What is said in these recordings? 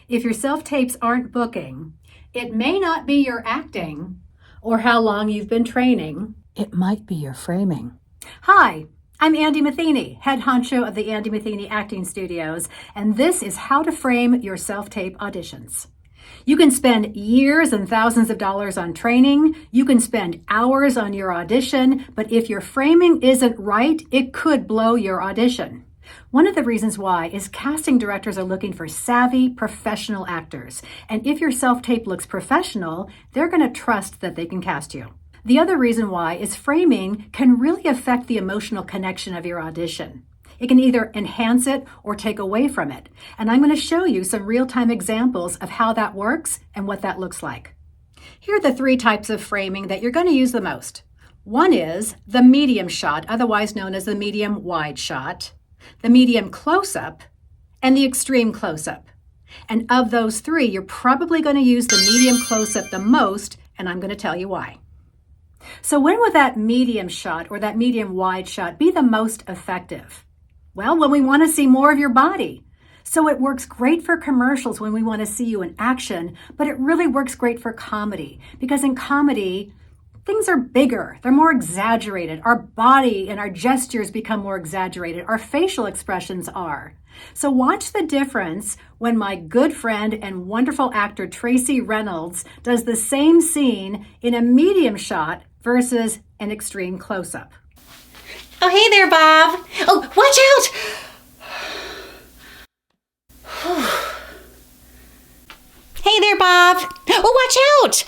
If your self-tapes aren't booking, it may not be your acting or how long you've been training. It might be your framing. Hi, I'm Andy Matheny, head honcho of the Andy Matheny Acting Studios, and this is how to frame your self-tape auditions. You can spend years and thousands of dollars on training. You can spend hours on your audition, but if your framing isn't right, it could blow your audition. One of the reasons why is casting directors are looking for savvy, professional actors. And if your self-tape looks professional, they're going to trust that they can cast you. The other reason why is framing can really affect the emotional connection of your audition. It can either enhance it or take away from it. And I'm going to show you some real-time examples of how that works and what that looks like. Here are the 3 types of framing that you're going to use the most. One is the medium shot, otherwise known as the medium wide shot, the medium close-up, and the extreme close-up. And of those 3, you're probably going to use the medium close-up the most, and I'm going to tell you why. So when will that medium shot or that medium wide shot be the most effective? Well, when we want to see more of your body. So it works great for commercials when we want to see you in action, but it really works great for comedy because in comedy, things are bigger. They're more exaggerated. Our body and our gestures become more exaggerated. Our facial expressions are. So watch the difference when my good friend and wonderful actor Tracey Reynolds does the same scene in a medium shot versus an extreme close-up. Oh, hey there, Bob. Oh, watch out. Hey there, Bob. Oh, watch out.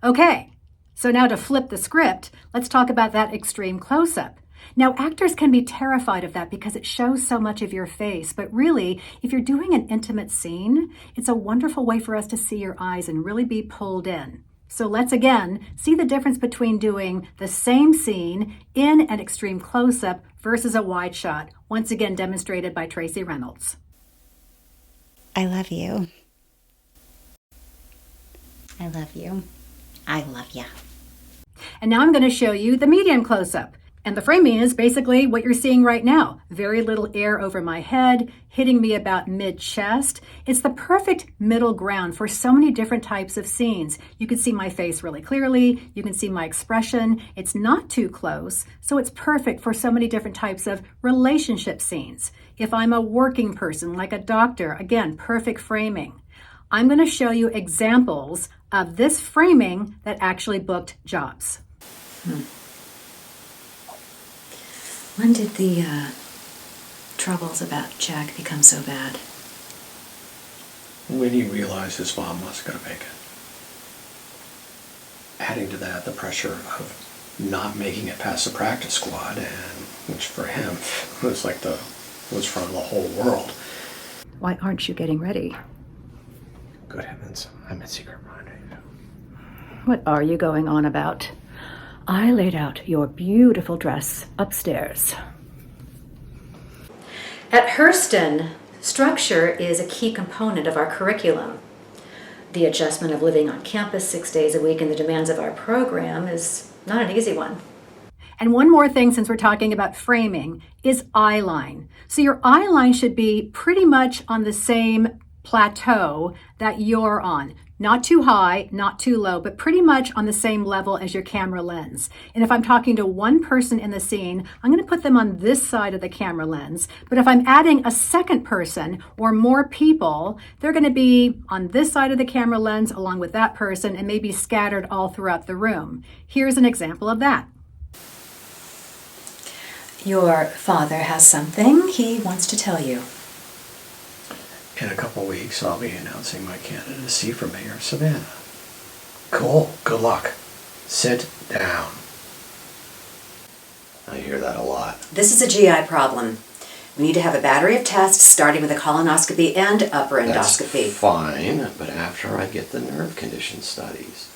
Okay, so now to flip the script, let's talk about that extreme close-up. Now, actors can be terrified of that because it shows so much of your face, but really, if you're doing an intimate scene, it's a wonderful way for us to see your eyes and really be pulled in. So let's again see the difference between doing the same scene in an extreme close-up versus a wide shot, once again demonstrated by Tracey Reynolds. I love you. I love you. I love you. And now I'm going to show you the medium close-up. And the framing is basically what you're seeing right now. Very little air over my head, hitting me about mid-chest. It's the perfect middle ground for so many different types of scenes. You can see my face really clearly. You can see my expression. It's not too close, so it's perfect for so many different types of relationship scenes. If I'm a working person, like a doctor, again, perfect framing. I'm going to show you examples of this framing that actually booked jobs. When did the troubles about Jack become so bad? When he realized his mom wasn't going to make it. Adding to that the pressure of not making it past the practice squad, and which for him was was from the whole world. Why aren't you getting ready? Good heavens, I'm at secret rendezvous. What are you going on about? I laid out your beautiful dress upstairs. At Hurston, structure is a key component of our curriculum. The adjustment of living on campus 6 days a week and the demands of our program is not an easy one. And one more thing, since we're talking about framing, is eye line. So your eye line should be pretty much on the same plateau that you're on. Not too high, not too low, but pretty much on the same level as your camera lens. And if I'm talking to one person in the scene, I'm going to put them on this side of the camera lens. But if I'm adding a second person or more people, they're going to be on this side of the camera lens along with that person and maybe scattered all throughout the room. Here's an example of that. Your father has something he wants to tell you. In a couple weeks, I'll be announcing my candidacy for mayor of Savannah. Cool. Good luck. Sit down. I hear that a lot. This is a GI problem. We need to have a battery of tests starting with a colonoscopy and upper endoscopy. That's fine, but after I get the nerve condition studies.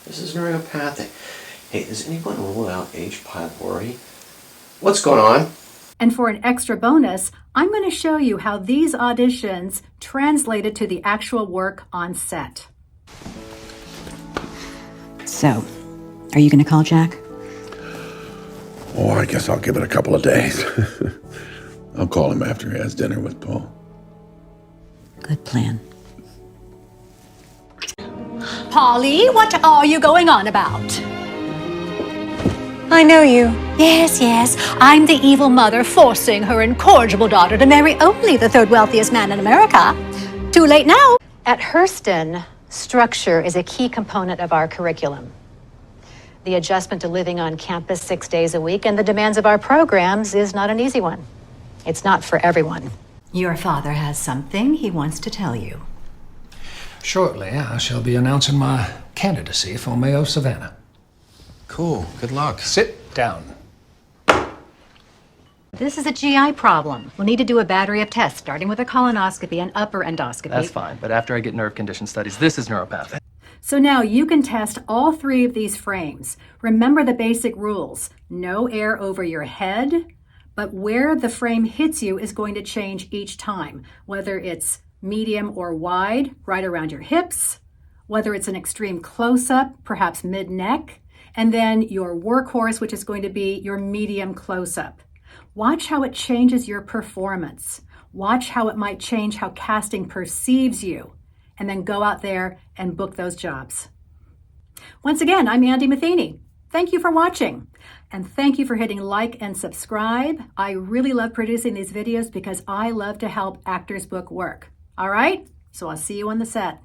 This is neuropathic. Hey, does anyone rule out H. pylori? What's going on? And for an extra bonus, I'm going to show you how these auditions translated to the actual work on set. So, are you going to call Jack? Oh, I guess I'll give it a couple of days. I'll call him after he has dinner with Paul. Good plan. Polly, what are you going on about? I know you. Yes, yes, I'm the evil mother forcing her incorrigible daughter to marry only the third wealthiest man in America. Too late now. At Hurston, structure is a key component of our curriculum. The adjustment to living on campus 6 days a week and the demands of our programs is not an easy one. It's not for everyone. Your father has something he wants to tell you. Shortly, I shall be announcing my candidacy for Mayor of Savannah. Cool. Good luck. Sit down. This is a GI problem. We'll need to do a battery of tests, starting with a colonoscopy and upper endoscopy. That's fine, but after I get nerve condition studies, this is neuropathic. So now you can test all 3 of these frames. Remember the basic rules. No air over your head, but where the frame hits you is going to change each time, whether it's medium or wide, right around your hips, whether it's an extreme close-up, perhaps mid-neck, and then your workhorse, which is going to be your medium close-up. Watch how it changes your performance. Watch how it might change how casting perceives you, and then go out there and book those jobs. Once again, I'm Andy Matheny. Thank you for watching, and thank you for hitting like and subscribe. I really love producing these videos because I love to help actors book work. All right, so I'll see you on the set.